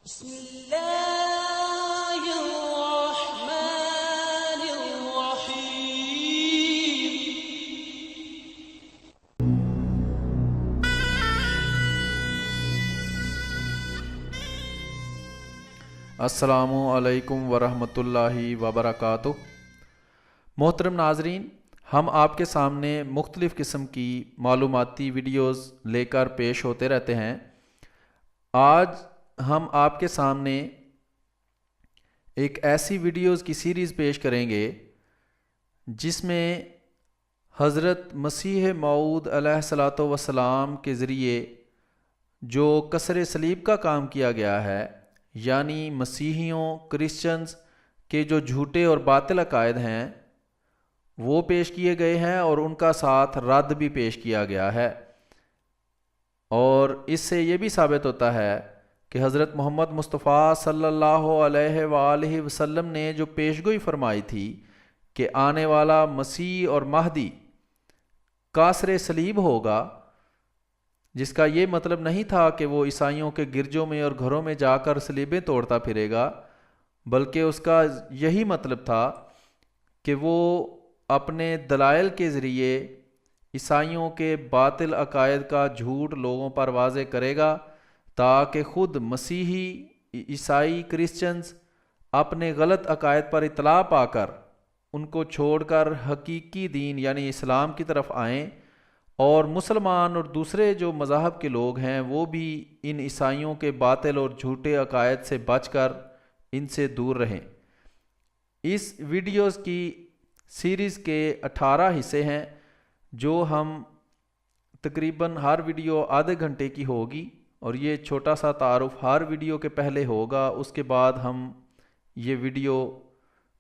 بسم اللہ الرحمن الرحیم۔ السلام علیکم ورحمۃ اللہ وبرکاتہ۔ محترم ناظرین، ہم آپ کے سامنے مختلف قسم کی معلوماتی ویڈیوز لے کر پیش ہوتے رہتے ہیں۔ آج ہم آپ کے سامنے ایک ایسی ویڈیوز کی سیریز پیش کریں گے جس میں حضرت مسیح موعود علیہ الصلاۃ والسلام کے ذریعے جو کسر صلیب کا کام کیا گیا ہے، یعنی مسیحیوں کرسچنز کے جو جھوٹے اور باطل عقائد ہیں وہ پیش کیے گئے ہیں، اور ان کا ساتھ رد بھی پیش کیا گیا ہے۔ اور اس سے یہ بھی ثابت ہوتا ہے کہ حضرت محمد مصطفیٰ صلی اللہ علیہ وآلہ وسلم نے جو پیشگوئی فرمائی تھی کہ آنے والا مسیح اور مہدی کاسر صلیب ہوگا، جس کا یہ مطلب نہیں تھا کہ وہ عیسائیوں کے گرجوں میں اور گھروں میں جا کر صلیبیں توڑتا پھرے گا، بلکہ اس کا یہی مطلب تھا کہ وہ اپنے دلائل کے ذریعے عیسائیوں کے باطل عقائد کا جھوٹ لوگوں پر واضح کرے گا، تاکہ خود مسیحی عیسائی کرسچنز اپنے غلط عقائد پر اطلاع پا کر ان کو چھوڑ کر حقیقی دین یعنی اسلام کی طرف آئیں، اور مسلمان اور دوسرے جو مذاہب کے لوگ ہیں وہ بھی ان عیسائیوں کے باطل اور جھوٹے عقائد سے بچ کر ان سے دور رہیں۔ اس ویڈیوز کی سیریز کے 18 حصے ہیں، جو ہم تقریباً ہر ویڈیو آدھے گھنٹے کی ہوگی، اور یہ چھوٹا سا تعارف ہر ویڈیو کے پہلے ہوگا، اس کے بعد ہم یہ ویڈیو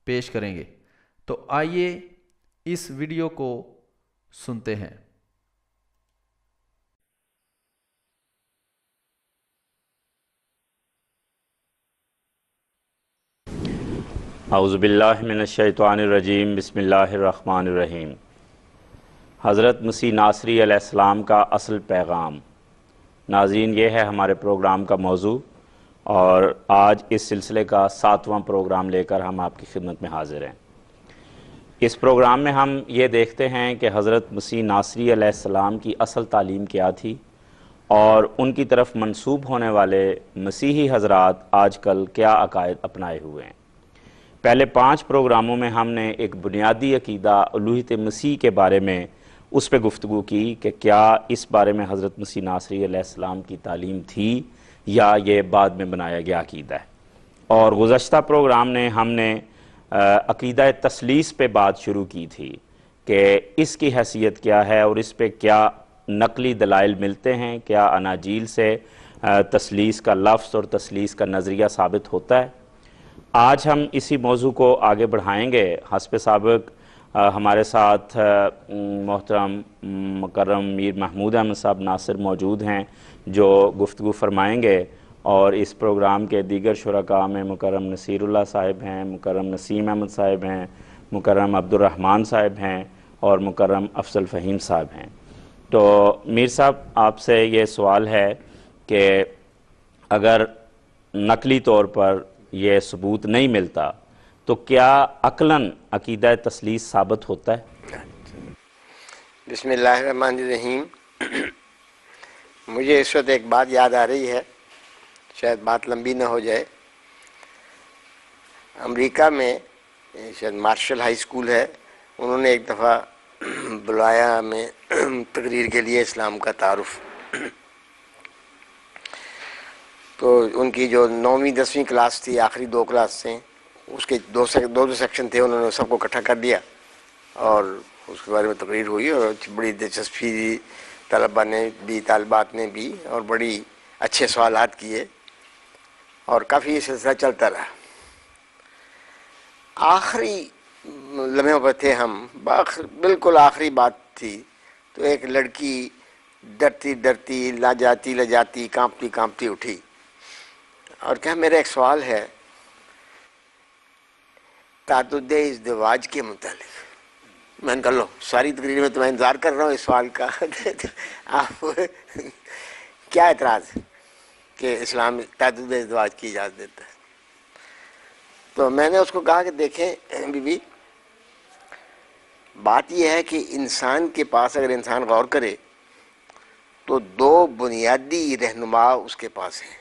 پیش کریں گے۔ تو آئیے اس ویڈیو کو سنتے ہیں۔ اعوذ باللہ من الشیطان الرجیم، بسم اللہ الرحمن الرحیم۔ حضرت مسیح ناصری علیہ السلام کا اصل پیغام۔ ناظرین، یہ ہے ہمارے پروگرام کا موضوع، اور آج اس سلسلے کا 7واں پروگرام لے کر ہم آپ کی خدمت میں حاضر ہیں۔ اس پروگرام میں ہم یہ دیکھتے ہیں کہ حضرت مسیح ناصری علیہ السلام کی اصل تعلیم کیا تھی، اور ان کی طرف منسوب ہونے والے مسیحی حضرات آج کل کیا عقائد اپنائے ہوئے ہیں۔ پہلے 5 پروگراموں میں ہم نے ایک بنیادی عقیدہ الوہیت مسیح کے بارے میں اس پہ گفتگو کی کہ کیا اس بارے میں حضرت مسیح ناصری علیہ السلام کی تعلیم تھی یا یہ بعد میں بنایا گیا عقیدہ ہے۔ اور گزشتہ پروگرام نے ہم نے عقیدہ تثلیث پہ بات شروع کی تھی کہ اس کی حیثیت کیا ہے اور اس پہ کیا نقلی دلائل ملتے ہیں، کیا اناجیل سے تثلیث کا لفظ اور تثلیث کا نظریہ ثابت ہوتا ہے۔ آج ہم اسی موضوع کو آگے بڑھائیں گے۔ حسب سابق ہمارے ساتھ محترم مکرم میر محمود احمد صاحب ناصر موجود ہیں، جو گفتگو فرمائیں گے، اور اس پروگرام کے دیگر شرکاء میں مکرم نصیر اللہ صاحب ہیں، مکرم نسیم احمد صاحب ہیں، مکرم عبدالرحمن صاحب ہیں، اور مکرم افضل فہیم صاحب ہیں۔ تو میر صاحب، آپ سے یہ سوال ہے کہ اگر نقلی طور پر یہ ثبوت نہیں ملتا تو کیا عقلاً عقیدہ تثلیث ثابت ہوتا ہے؟ بسم اللہ الرحمن الرحیم۔ مجھے اس وقت ایک بات یاد آ رہی ہے، شاید بات لمبی نہ ہو جائے۔ امریکہ میں شاید مارشل ہائی اسکول ہے، انہوں نے ایک دفعہ بلایا ہمیں تقریر کے لیے اسلام کا تعارف۔ تو ان کی جو 9ویں 10ویں کلاس تھی، آخری 2 کلاس تھیں، اس کے دو سیکشن تھے، انہوں نے سب کو اکٹھا کر دیا اور اس کے بارے میں تقریر ہوئی، اور بڑی دلچسپی دی طلباء نے بھی، طالبات نے بھی، اور بڑی اچھے سوالات کیے، اور کافی یہ سلسلہ چلتا رہا۔ آخری لمحوں پر تھے ہم، بالکل آخری بات تھی، تو ایک لڑکی ڈرتی ڈرتی لجاتی کانپتی اٹھی اور کہا، میرا ایک سوال ہے تعدد ازدواج کے متعلق۔ میں نے کہا، لو ساری تقریر میں تو میں انتظار کر رہا ہوں اس سوال کا، آپ کیا اعتراض ہے؟ کہ اسلام تعدد ازدواج کی اجازت دیتا ہے. تو میں نے اس کو کہا کہ دیکھیں بی بی، بات یہ ہے کہ انسان کے پاس اگر انسان غور کرے تو دو بنیادی رہنما اس کے پاس ہیں.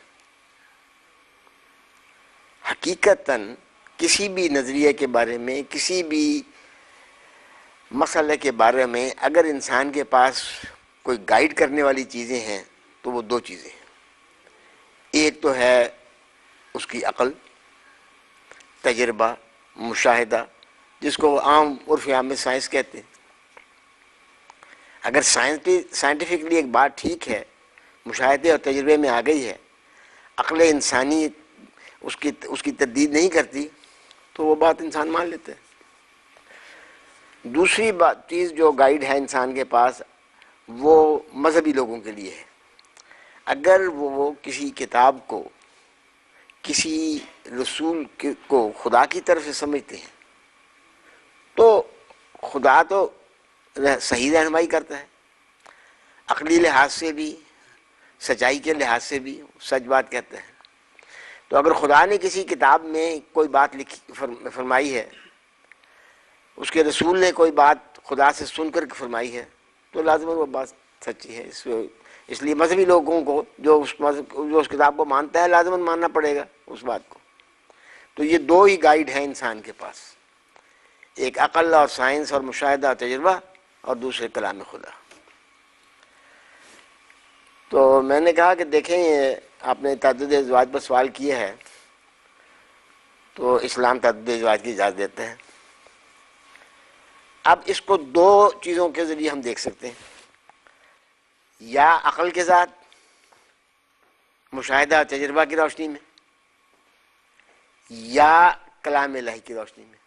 حقیقتاً کسی بھی نظریے کے بارے میں، کسی بھی مسئلے کے بارے میں اگر انسان کے پاس کوئی گائیڈ کرنے والی چیزیں ہیں تو وہ دو چیزیں ہیں. ایک تو ہے اس کی عقل، تجربہ، مشاہدہ، جس کو عام عرف عام میں سائنس کہتے ہیں. اگر سائنٹیفکلی ایک بات ٹھیک ہے، مشاہدے اور تجربے میں آ گئی ہے، عقل انسانی اس کی تردید نہیں کرتی، تو وہ بات انسان مان لیتے ہیں. دوسری چیز جو گائیڈ ہے انسان کے پاس، وہ مذہبی لوگوں کے لیے ہے. اگر وہ کسی کتاب کو، کسی رسول کو خدا کی طرف سے سمجھتے ہیں تو خدا تو صحیح رہنمائی کرتا ہے، عقلی لحاظ سے بھی، سچائی کے لحاظ سے بھی سچ بات کہتا ہے. تو اگر خدا نے کسی کتاب میں کوئی بات فرمائی ہے، اس کے رسول نے کوئی بات خدا سے سن کر فرمائی ہے، تو لازماً وہ بات سچی ہے. اس لیے مذہبی لوگوں کو جو اس کتاب کو مانتا ہے لازماً ماننا پڑے گا اس بات کو. تو یہ دو ہی گائیڈ ہیں انسان کے پاس، ایک عقل اور سائنس اور مشاہدہ اور تجربہ، اور دوسرے کلام خدا. تو میں نے کہا کہ دیکھیں یہ آپ نے تعدد ازدواج پر سوال کیا ہے، تو اسلام تعدد ازدواج کی اجازت دیتا ہے. اب اس کو دو چیزوں کے ذریعے ہم دیکھ سکتے ہیں، یا عقل کے ذات، مشاہدہ اور تجربہ کی روشنی میں، یا کلام الہی کی روشنی میں.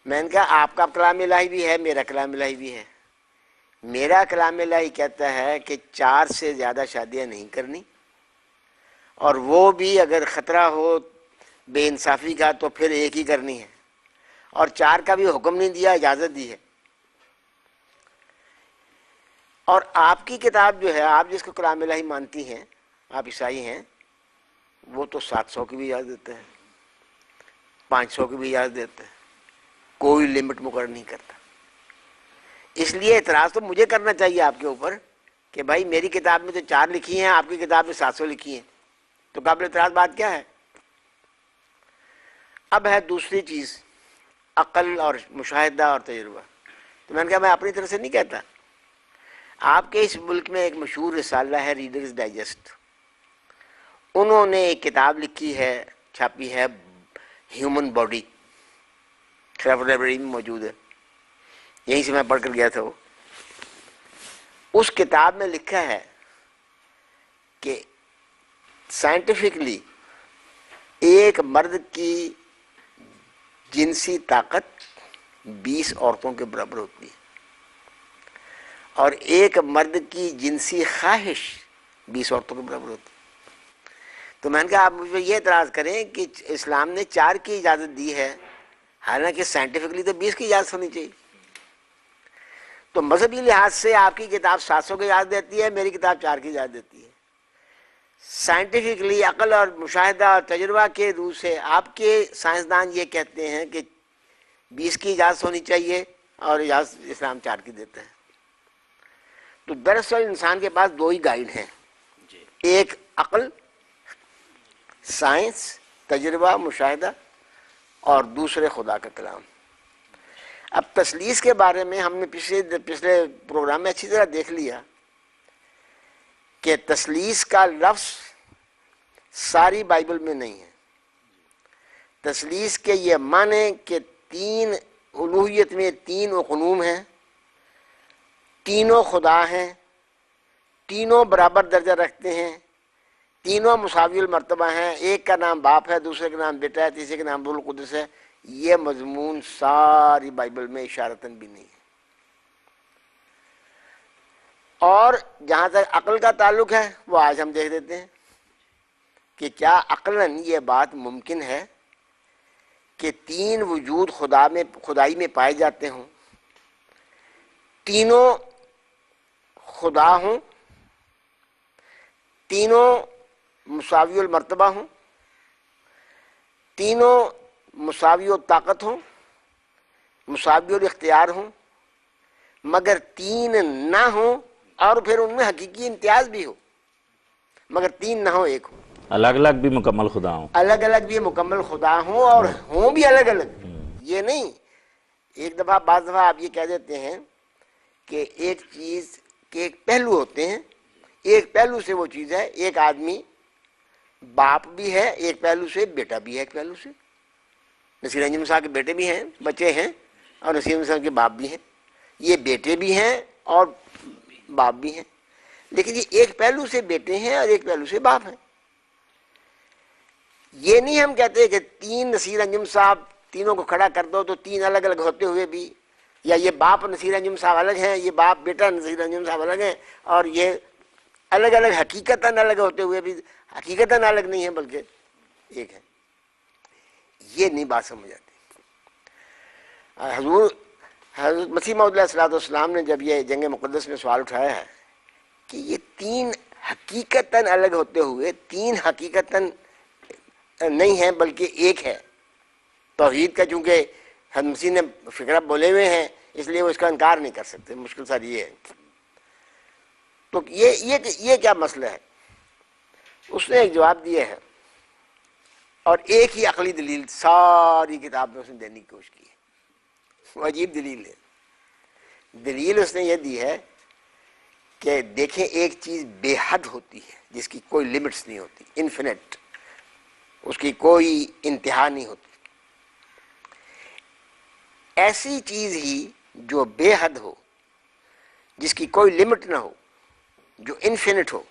میں نے کہا آپ کا کلام الہی بھی ہے، میرا کلام الہی بھی ہے. میرا کلام الہی کہتا ہے کہ 4 سے زیادہ شادیاں نہیں کرنی، اور وہ بھی اگر خطرہ ہو بے انصافی کا تو پھر ایک ہی کرنی ہے، اور 4 کا بھی حکم نہیں دیا، اجازت دی ہے. اور آپ کی کتاب جو ہے، آپ جس کو کلام الہی مانتی ہیں، آپ عیسائی ہیں، وہ تو 700 کی بھی اجازت دیتا ہے، 500 کی بھی اجازت دیتا ہے، کوئی لمٹ مقرر نہیں کرتا. اس لیے اعتراض تو مجھے کرنا چاہیے آپ کے اوپر کہ بھائی میری کتاب میں تو 4 لکھی ہیں، آپ کی کتاب میں 700 لکھی ہیں، تو قابل اعتراض بات کیا ہے؟ اب ہے دوسری چیز، عقل اور مشاہدہ اور تجربہ. تو میں نے کہا میں اپنی طرف سے نہیں کہتا. آپ کے اس ملک میں ایک مشہور رسالہ ہے ریڈرز ڈائجسٹ، انہوں نے ایک کتاب لکھی ہے، چھاپی ہے، ہیومن باڈی، خلیفہ لائبریری میں موجود ہے، یہیں سے میں پڑھ کر گیا تھا. وہ اس کتاب میں لکھا ہے کہ سائنٹیفکلی ایک مرد کی جنسی طاقت 20 عورتوں کے برابر ہوتی ہے، اور ایک مرد کی جنسی خواہش 20 عورتوں کے برابر ہوتی ہے. تو میں نے کہا آپ مجھ پہ یہ اعتراض کریں کہ اسلام نے 4 کی اجازت دی ہے، حالانکہ سائنٹیفکلی تو 20 کی اجازت ہونی چاہیے. تو مذہبی لحاظ سے آپ کی کتاب 700 کی اجازت دیتی ہے، میری کتاب 4 کی اجازت دیتی ہے. سائنٹیفکلی عقل اور مشاہدہ اور تجربہ کے روح سے آپ کے سائنسدان یہ کہتے ہیں کہ 20 کی اجازت ہونی چاہیے، اور اجازت اسلام 4 کی دیتا ہے. تو دراصل انسان کے پاس 2 ہی گائیڈ ہیں، ایک عقل، سائنس، تجربہ، مشاہدہ، اور دوسرے خدا کا کلام. اب تثلیث کے بارے میں ہم نے پچھلے پروگرام میں اچھی طرح دیکھ لیا کہ تثلیث کا لفظ ساری بائبل میں نہیں ہے. تثلیث کے یہ معنی کہ 3 الوہیت میں 3 اقنوم ہیں، تینوں خدا ہیں، تینوں برابر درجہ رکھتے ہیں، تینوں مساوی المرتبہ ہیں، ایک کا نام باپ ہے، دوسرے کا نام بیٹا ہے، تیسرے کا نام روح القدس ہے. یہ مضمون ساری بائبل میں اشارتاً بھی نہیں ہے. اور جہاں تک عقل کا تعلق ہے وہ آج ہم دیکھ دیتے ہیں کہ کیا عقلاً یہ بات ممکن ہے کہ 3 وجود خدائی میں پائے جاتے ہوں، تینوں خدا ہوں، تینوں مساوی المرتبہ ہوں، تینوں مساوی الطاقت ہوں، مساوی الاختیار ہوں، مگر تین نہ ہوں اور پھر ان میں حقیقی امتیاز بھی ہو، مگر تین نہ ہو، ایک ہو، الگ الگ بھی مکمل خدا ہوں. الگ الگ بھی مکمل خدا ہوں اور ہوں بھی الگ الگ. یہ نہیں ایک دفعہ، بعض دفعہ آپ یہ کہہ دیتے ہیں کہ ایک چیز کے ایک پہلو ہوتے ہیں، ایک پہلو سے وہ چیز ہے. ایک آدمی باپ بھی ہے ایک پہلو سے، بیٹا بھی ہے ایک پہلو سے. نصیر انجم صاحب کے بیٹے بھی ہیں، بچے ہیں، اور نصیر انجم صاحب کے باپ بھی ہیں. یہ بیٹے بھی ہیں اور باپ بھی ہیں، لیکن یہ ایک پہلو سے بیٹے ہیں اور ایک پہلو سے باپ ہیں. یہ نہیں ہم کہتے کہ تین نصیر انجم صاحب تینوں کو کھڑا کر دو تو تین الگ الگ ہوتے ہوئے بھی، یا یہ باپ نصیر انجم صاحب الگ ہیں، یہ باپ بیٹا نصیر انجم صاحب الگ ہیں، اور یہ الگ الگ حقیقتاً الگ ہوتے ہوئے بھی حقیقتاً الگ نہیں ہیں بلکہ ایک ہے. یہ نہیں بات سمجھ آتی. حضرت مسیح موعود علیہ الصلوۃ والسلام نے جب یہ جنگ مقدس میں سوال اٹھایا ہے کہ یہ تین حقیقتاً الگ ہوتے ہوئے تین حقیقتاً نہیں ہیں بلکہ ایک ہے. توحید کا چونکہ حضرت مسیح نے فکرہ بولے ہوئے ہیں اس لیے وہ اس کا انکار نہیں کر سکتے. مشکل ساری یہ ہے. تو یہ کیا مسئلہ ہے؟ اس نے ایک جواب دیا ہے، اور ایک ہی عقلی دلیل ساری کتاب میں اس نے دینے کی کوشش کی ہے. وہ عجیب دلیل ہے. دلیل اس نے یہ دی ہے کہ دیکھیں ایک چیز بے حد ہوتی ہے جس کی کوئی لمٹس نہیں ہوتی، انفینٹ، اس کی کوئی انتہا نہیں ہوتی. ایسی چیز ہی جو بے حد ہو، جس کی کوئی لمٹ نہ ہو، جو انفینٹ ہو،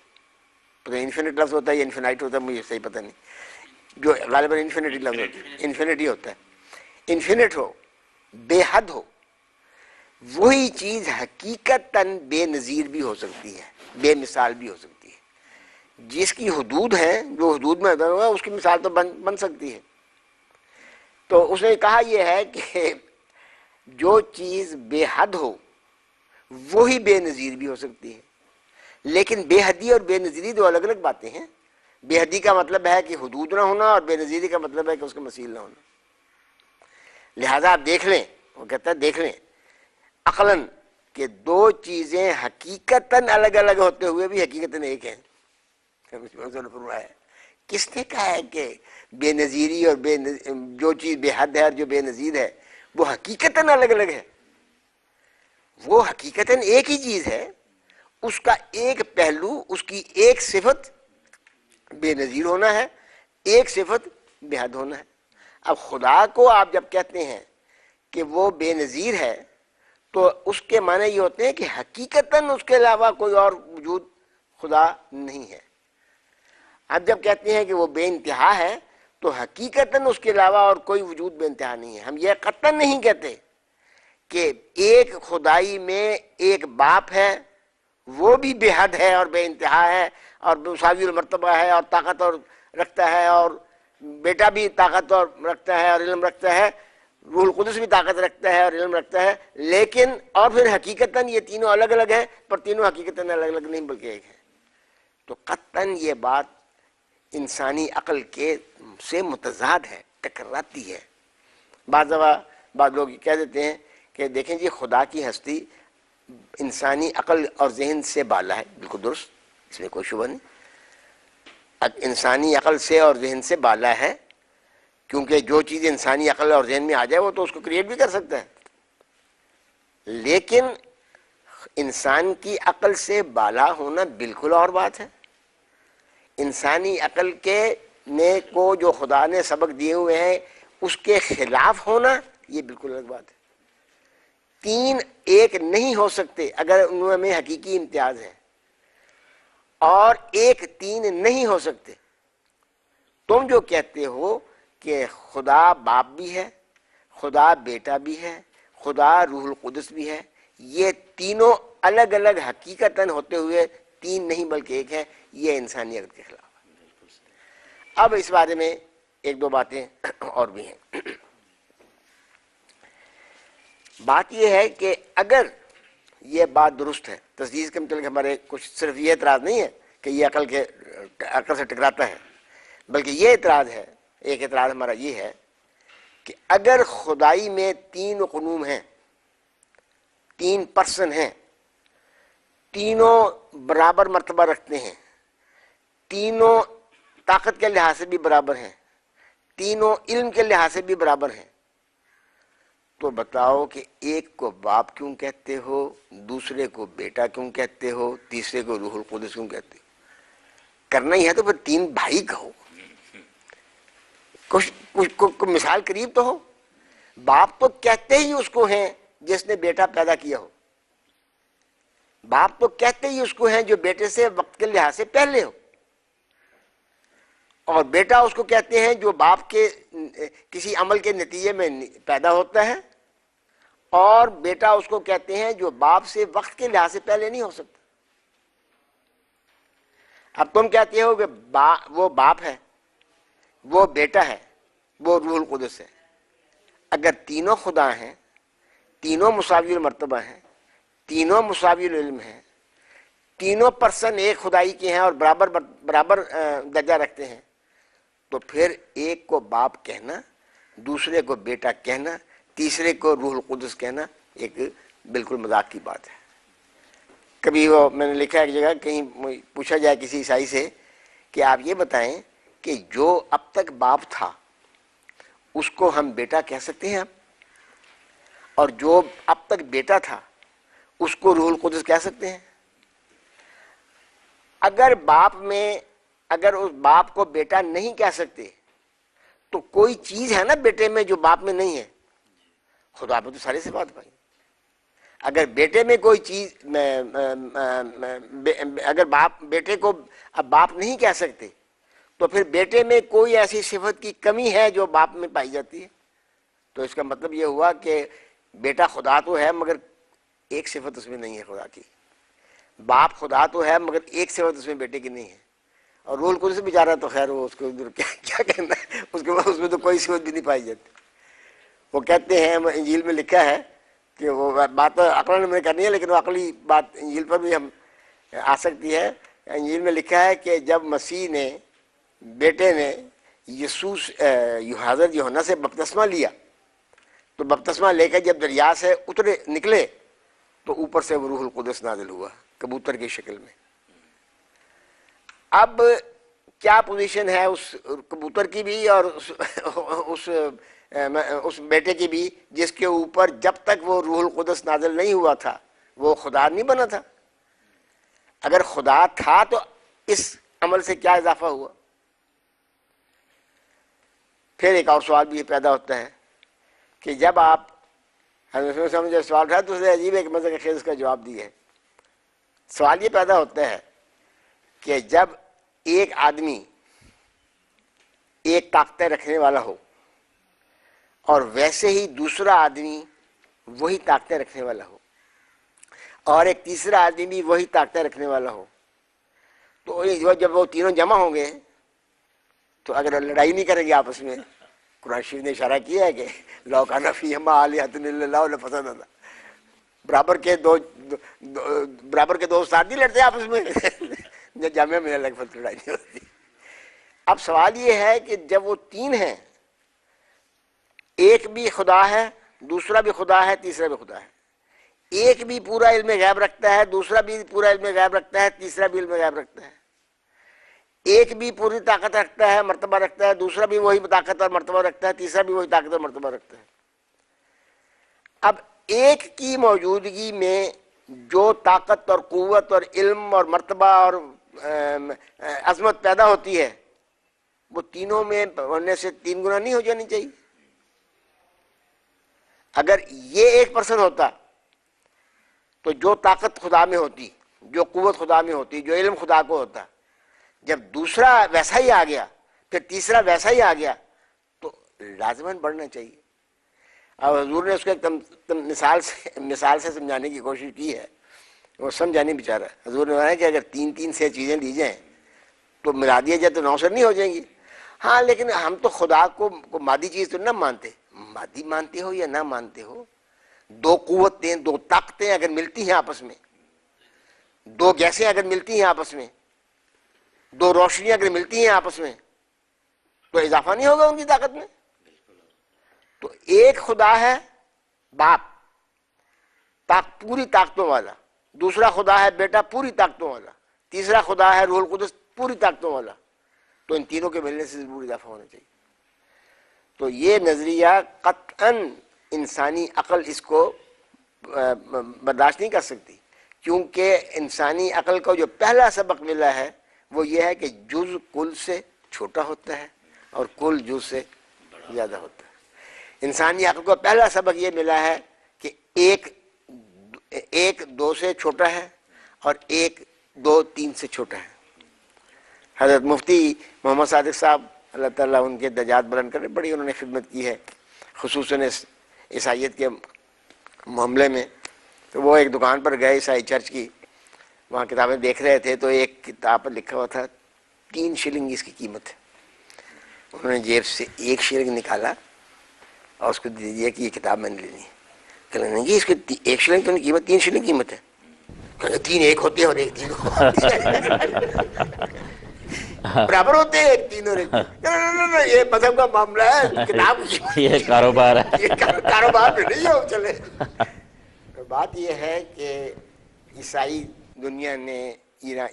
پتہ انفینٹ لفظ ہوتا ہے یا انفینائٹ ہوتا ہے مجھے صحیح پتہ نہیں، جو غالباً انفینٹی لفظ ہوتا ہے، انفینٹی ہوتا ہے، انفینٹ ہو، بے حد ہو، وہی چیز حقیقتاً بے نظیر بھی ہو سکتی ہے، بے مثال بھی ہو سکتی ہے. جس کی حدود ہیں، جو حدود میں ہوگا اس کی مثال تو بن سکتی ہے. تو اس نے کہا یہ ہے کہ جو چیز بے حد ہو وہی بے نظیر بھی ہو سکتی ہے. لیکن بے حدی اور بے نظیری دو الگ الگ باتیں ہیں. بے حدی کا مطلب ہے کہ حدود نہ ہونا، اور بے نظیری کا مطلب ہے کہ اس کا مثیل نہ ہونا. لہذا آپ دیکھ لیں، وہ کہتا ہے دیکھ لیں عقلاً کہ دو چیزیں حقیقتاً الگ الگ ہوتے ہوئے بھی حقیقتاً ایک ہیں. کس نے کہا ہے کہ بے نظیری اور جو چیز بے حد ہے اور جو بے نظیر ہے وہ حقیقتاً الگ الگ ہے؟ وہ حقیقتاً ایک ہی چیز ہے، اس کا ایک پہلو، اس کی ایک صفت بے نظیر ہونا ہے، ایک صفت بے حد ہونا ہے. اب خدا کو آپ جب کہتے ہیں کہ وہ بے نظیر ہے تو اس کے معنی یہ ہوتے ہیں کہ حقیقتاً اس کے علاوہ کوئی اور وجود خدا نہیں ہے. اب جب کہتے ہیں کہ وہ بے انتہا ہے تو حقیقتاً اس کے علاوہ اور کوئی وجود بے انتہا نہیں ہے. ہم یہ قطعاً نہیں کہتے کہ ایک خدائی میں ایک باپ ہے، وہ بھی بے حد ہے اور بے انتہا ہے اور مساوی المرتبہ ہے اور طاقت اور رکھتا ہے، اور بیٹا بھی طاقت اور رکھتا ہے اور علم رکھتا ہے، روح القدس بھی طاقت رکھتا ہے اور علم رکھتا ہے. لیکن اور پھر حقیقتاً یہ تینوں الگ الگ ہیں، پر تینوں حقیقتاً الگ الگ نہیں بلکہ ایک ہے. تو قطعاً یہ بات انسانی عقل کے سے متضاد ہے، ٹکراتی ہے. بعض دفعہ بعض لوگ کہہ دیتے ہیں کہ دیکھیں جی خدا کی ہستی انسانی عقل اور ذہن سے بالا ہے. بالکل درست، اس میں کوئی شبہ نہیں. انسانی عقل سے اور ذہن سے بالا ہے، کیونکہ جو چیز انسانی عقل اور ذہن میں آ جائے وہ تو اس کو کریٹ بھی کر سکتا ہے. لیکن انسان کی عقل سے بالا ہونا بالکل اور بات ہے. انسانی عقل کو جو خدا نے سبق دیے ہوئے ہیں اس کے خلاف ہونا یہ بالکل الگ بات ہے. تین ایک نہیں ہو سکتے اگر ان میں حقیقی امتیاز ہے، اور ایک تین نہیں ہو سکتے. تم جو کہتے ہو کہ خدا باپ بھی ہے، خدا بیٹا بھی ہے، خدا روح القدس بھی ہے، یہ تینوں الگ الگ حقیقتاً ہوتے ہوئے تین نہیں بلکہ ایک ہے، یہ انسانیت کے خلاف ہے. اب اس بارے میں ایک دو باتیں اور بھی ہیں. بات یہ ہے کہ اگر یہ بات درست ہے، تصدیق کے متعلق ہمارے کچھ صرف یہ اعتراض نہیں ہے کہ یہ عقل سے ٹکراتا ہے، بلکہ یہ اعتراض ہے، ایک اعتراض ہمارا یہ ہے کہ اگر خدائی میں 3 قنوم ہیں، 3 پرسن ہیں، تینوں برابر مرتبہ رکھتے ہیں، تینوں طاقت کے لحاظ سے بھی برابر ہیں، تینوں علم کے لحاظ سے بھی برابر ہیں، تو بتاؤ کہ ایک کو باپ کیوں کہتے ہو، دوسرے کو بیٹا کیوں کہتے ہو، تیسرے کو روح القدس کیوں کہتے ہو؟ کرنا ہی ہے تو پھر 3 بھائی کہو، کچھ مثال قریب تو ہو۔ باپ تو کہتے ہی اس کو ہیں جس نے بیٹا پیدا کیا ہو، باپ تو کہتے ہی اس کو ہیں جو بیٹے سے وقت کے لحاظ سے پہلے ہو، اور بیٹا اس کو کہتے ہیں جو باپ کے کسی عمل کے نتیجے میں پیدا ہوتا ہے، اور بیٹا اس کو کہتے ہیں جو باپ سے وقت کے لحاظ سے پہلے نہیں ہو سکتا۔ اب تم کہتے ہو کہ وہ باپ ہے، وہ بیٹا ہے، وہ روح القدس ہے۔ اگر تینوں خدا ہیں، تینوں مساوی المرتبہ ہیں، تینوں مساوی العلم ہیں، تینوں پرسن ایک خدائی کے ہیں اور برابر درجہ رکھتے ہیں، تو پھر ایک کو باپ کہنا، دوسرے کو بیٹا کہنا، تیسرے کو روح القدس کہنا ایک بالکل مذاق کی بات ہے۔ کبھی وہ میں نے لکھا ایک جگہ، کہیں پوچھا جائے کسی عیسائی سے کہ آپ یہ بتائیں کہ جو اب تک باپ تھا اس کو ہم بیٹا کہہ سکتے ہیں اور جو اب تک بیٹا تھا اس کو روح القدس کہہ سکتے ہیں؟ اگر اس باپ کو بیٹا نہیں کہہ سکتے تو کوئی چیز ہے نا بیٹے میں جو باپ میں نہیں ہے۔ خدا میں تو ساری سے بات پائی۔ اگر بیٹے میں کوئی چیز اگر بیٹے کو اب باپ نہیں کہہ سکتے تو پھر بیٹے میں کوئی ایسی صفت کی کمی ہے جو باپ میں پائی جاتی ہے، تو اس کا مطلب یہ ہوا کہ بیٹا خدا تو ہے مگر ایک صفت اس میں نہیں ہے خدا کی، باپ خدا تو ہے مگر ایک صفت اس میں بیٹے کی نہیں ہے، اور روح القدس سے بیچارہ تو خیر وہ اس کو کیا کہنا ہے، اس میں تو کوئی صفت بھی نہیں پائی جاتی۔ وہ کہتے ہیں، انجیل میں لکھا ہے کہ وہ بات عقل میں کرنی ہے لیکن وہ عقلی بات انجیل پر بھی ہم آ سکتی ہے۔ انجیل میں لکھا ہے کہ جب مسیح نے، بیٹے نے حضرت یوحنا سے بپتسمہ لیا تو بپتسمہ لے کے جب دریا سے نکلے تو اوپر سے وہ روح القدس نازل ہوا کبوتر کی شکل میں۔ اب کیا پوزیشن ہے اس کبوتر کی بھی اور اس بیٹے کی بھی جس کے اوپر جب تک وہ روح القدس نازل نہیں ہوا تھا وہ خدا نہیں بنا تھا؟ اگر خدا تھا تو اس عمل سے کیا اضافہ ہوا؟ پھر ایک اور سوال بھی پیدا ہوتا ہے کہ جب آپ جو سوال اٹھایا تو اسے عجیب ایک مزے کا خیز اس کا جواب دیا ہے۔ سوال یہ پیدا ہوتا ہے کہ جب ایک آدمی ایک طاقتیں رکھنے والا ہو اور ویسے ہی دوسرا آدمی وہی طاقتیں رکھنے والا ہو اور ایک تیسرا آدمی بھی وہی طاقتیں رکھنے والا ہو، تو جب وہ تینوں جمع ہوں گے تو اگر لڑائی نہیں کریں گے آپس میں، قرآن شریف نے اشارہ کیا ہے کہ لو کان فیہما آلہۃ الا اللہ لفسدتا، برابر کے دو استاد نہیں لڑتے آپس میں جب جامعہ میں الگ فصل لڑائی نہیں ہوتی۔ اب سوال یہ ہے کہ جب وہ 3 ہیں، ایک بھی خدا ہے، دوسرا بھی خدا ہے، تیسرا بھی خدا ہے، ایک بھی پورا علم غیب رکھتا ہے، دوسرا بھی پورا علم غیب رکھتا ہے، تیسرا بھی علم غیب رکھتا ہے، ایک بھی پوری طاقت رکھتا ہے، مرتبہ رکھتا ہے، دوسرا بھی وہی طاقت اور مرتبہ رکھتا ہے، تیسرا بھی وہی طاقت اور مرتبہ رکھتا ہے۔ اب ایک کی موجودگی میں جو طاقت اور قوت اور علم اور مرتبہ اور عظمت پیدا ہوتی ہے وہ تینوں میں ہونے سے 3 گنا نہیں ہو جانی چاہیے؟ اگر یہ ایک پرسن ہوتا تو جو طاقت خدا میں ہوتی، جو قوت خدا میں ہوتی، جو علم خدا کو ہوتا، جب دوسرا ویسا ہی آ گیا پھر تیسرا ویسا ہی آ گیا تو لازماً بڑھنا چاہیے۔ اب حضور نے اس کو ایک مثال سے سمجھانے کی کوشش کی ہے، وہ سمجھانی بیچارہ۔ حضور نے کہا کہ اگر 3 سے چیزیں لی جائیں تو ملا دیا جائے تو 9 سے نہیں ہو جائیں گی۔ ہاں لیکن ہم تو خدا کو مادی چیز تو نہ مانتے، مادی مانتے ہو یا نہ مانتے ہو، 2 قوتیں 2 طاقتیں اگر ملتی ہیں آپس میں، 2 گیسیں اگر ملتی ہیں آپس میں دو روشنیاں اگر ملتی ہیں آپس میں تو اضافہ نہیں ہوگا ان کی طاقت میں؟ تو ایک خدا ہے باپ پوری طاقتوں والا، دوسرا خدا ہے بیٹا پوری طاقتوں والا، تیسرا خدا ہے روح القدس پوری طاقتوں والا، تو ان تینوں کے ملنے سے ضرور اضافہ ہونا چاہیے۔ تو یہ نظریہ قطعاً انسانی عقل اس کو برداشت نہیں کر سکتی، کیونکہ انسانی عقل کو جو پہلا سبق ملا ہے وہ یہ ہے کہ جز کل سے چھوٹا ہوتا ہے اور کل جز سے زیادہ ہوتا ہے۔ انسانی عقل کو پہلا سبق یہ ملا ہے کہ ایک دو سے چھوٹا ہے اور ایک دو تین سے چھوٹا ہے۔ حضرت مفتی محمد صادق صاحب اللہ تعالیٰ ان کے درجات بلند کرے، بڑی انہوں نے خدمت کی ہے خصوصاً عیسائیت کے معاملے میں۔ تو وہ ایک دکان پر گئے عیسائی چرچ کی، وہاں کتابیں دیکھ رہے تھے، تو ایک کتاب پر لکھا ہوا تھا 3 شلنگ اس کی قیمت ہے۔ انہوں نے جیب سے 1 شلنگ نکالا اور اس کو دے دیا کہ یہ کتاب میں نے لینی ہے۔ کہنے لگے جی اس کی 1 شلنگ تو نہیں قیمت، 3 شلنگ قیمت ہے۔ کہنے 3 ایک ہوتے ہیں اور 1 3 ہوتے ہیں، برابر ہوتے ہیں 1 3 اور 1 3۔ یہ مذہب کا معاملہ ہے، کتاب یہ کاروبار ہے، یہ کاروبار میں نہیں ہو چلے۔ بات یہ ہے کہ عیسائی دنیا نے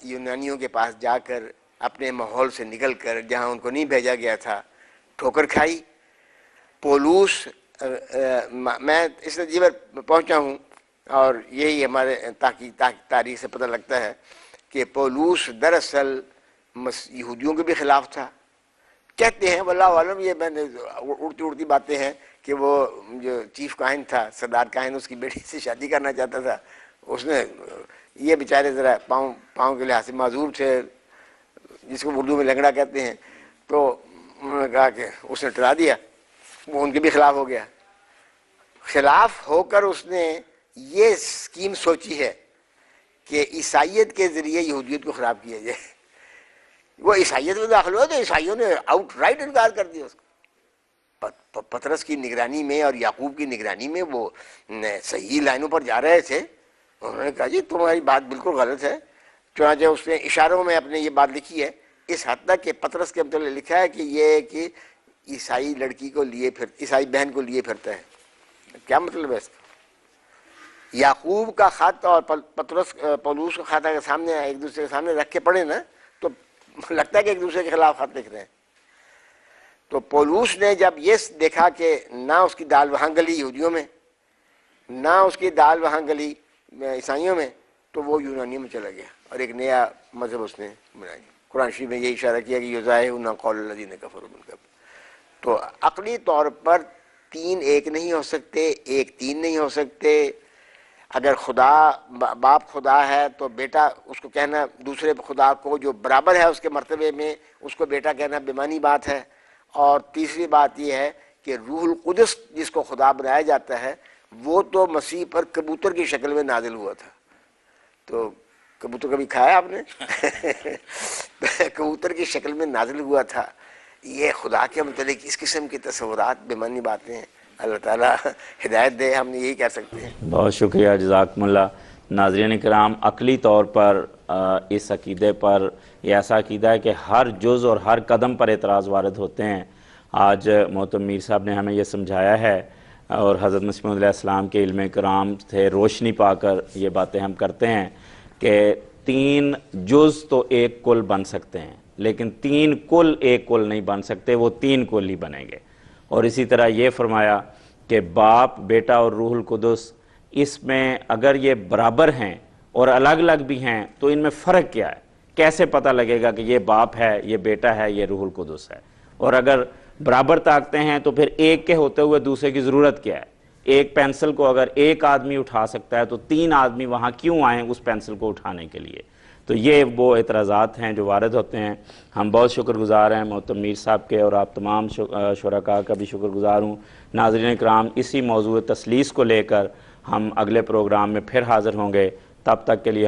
یونانیوں کے پاس جا کر اپنے ماحول سے نکل کر جہاں ان کو نہیں بھیجا گیا تھا ٹھوکر کھائی۔ پولوس، میں اس نتیجے پر پہنچا ہوں اور یہی ہمارے تاریخ سے پتہ لگتا ہے کہ پولوس دراصل یہودیوں کے بھی خلاف تھا۔ کہتے ہیں واللہ عالم، یہ میں نے اڑتی باتیں ہیں کہ وہ جو چیف کاہن تھا، سردار کاہن، اس کی بیٹی سے شادی کرنا چاہتا تھا۔ اس نے، یہ بیچارے ذرا پاؤں کے لحاظ سے معذور تھے، جس کو اردو میں لنگڑا کہتے ہیں، تو انہوں نے کہا کہ اس نے ٹلا دیا، وہ ان کے بھی خلاف ہو گیا۔ خلاف ہو کر اس نے یہ اسکیم سوچی ہے کہ عیسائیت کے ذریعے یہودیت کو خراب کیا جائے۔ وہ عیسائیت میں داخل ہوا تو عیسائیوں نے آؤٹ رائٹ انکار کر دیا اس کو۔ پطرس کی نگرانی میں اور یعقوب کی نگرانی میں وہ صحیح لائنوں پر جا رہے تھے۔ انہوں نے کہا جی تمہاری بات بالکل غلط ہے۔ چنانچہ اس نے اشاروں میں اپنے یہ بات لکھی ہے، اس حد تک کہ پطرس کے متعلق لکھا ہے کہ یہ کہ عیسائی لڑکی کو لیے عیسائی بہن کو لیے پھرتا ہے۔ کیا مطلب ہے اس کا؟ یعقوب کا خط اور پولوس کا خط اگر سامنے ایک دوسرے کے سامنے رکھ کے پڑھے نا تو لگتا ہے کہ ایک دوسرے کے خلاف خط لکھ رہے ہیں۔ تو پولوس نے جب یہ دیکھا کہ نہ اس کی دال وہاں گلی یہودیوں میں، نہ اس کی دال وہاں گلی عیسائیوں میں، تو وہ یونانیوں میں چلا گیا اور ایک نیا مذہب اس نے بنایا۔ قرآن شریف میں یہ اشارہ کیا کہ یضاہئون قول الذین کفروا من قبل۔ تو عقلی طور پر 3 ایک نہیں ہو سکتے، 1 3 نہیں ہو سکتے۔ اگر خدا باپ خدا ہے تو بیٹا اس کو کہنا، دوسرے خدا کو جو برابر ہے اس کے مرتبے میں اس کو بیٹا کہنا بےمانی بات ہے۔ اور تیسری بات یہ ہے کہ روح القدس جس کو خدا بنایا جاتا ہے وہ تو مسیح پر کبوتر کی شکل میں نازل ہوا تھا۔ تو کبوتر کبھی کھایا آپ نے؟ کبوتر کی شکل میں نازل ہوا تھا۔ یہ خدا کے متعلق اس قسم کی تصورات بےمانی باتیں ہیں۔ اللہ تعالیٰ ہدایت دے، ہم یہی کہہ سکتے ہیں۔ بہت شکریہ، جزاکم اللہ۔ ناظرین کرام، عقلی طور پر اس عقیدے پر یہ ایسا عقیدہ ہے کہ ہر جز اور ہر قدم پر اعتراض وارد ہوتے ہیں۔ آج محترم میر صاحب نے ہمیں یہ سمجھایا ہے اور حضرت مسیح علیہ السلام کے علم کرام سے روشنی پا کر یہ باتیں ہم کرتے ہیں کہ 3 جز تو ایک کل بن سکتے ہیں، لیکن 3 کل ایک کل نہیں بن سکتے، وہ 3 کل ہی بنیں گے۔ اور اسی طرح یہ فرمایا کہ باپ، بیٹا اور روح القدس، اس میں اگر یہ برابر ہیں اور الگ الگ بھی ہیں تو ان میں فرق کیا ہے؟ کیسے پتہ لگے گا کہ یہ باپ ہے، یہ بیٹا ہے، یہ روح القدس ہے؟ اور اگر برابر طاقتیں ہیں تو پھر ایک کے ہوتے ہوئے دوسرے کی ضرورت کیا ہے؟ ایک پینسل کو اگر ایک آدمی اٹھا سکتا ہے تو 3 آدمی وہاں کیوں آئیں اس پینسل کو اٹھانے کے لیے؟ تو یہ وہ اعتراضات ہیں جو وارد ہوتے ہیں۔ ہم بہت شکر گزار ہیں محترم میر صاحب کے، اور آپ تمام شرکاء کا بھی شکر گزار ہوں۔ ناظرین کرام، اسی موضوع تثلیث کو لے کر ہم اگلے پروگرام میں پھر حاضر ہوں گے۔ تب تک کے لیے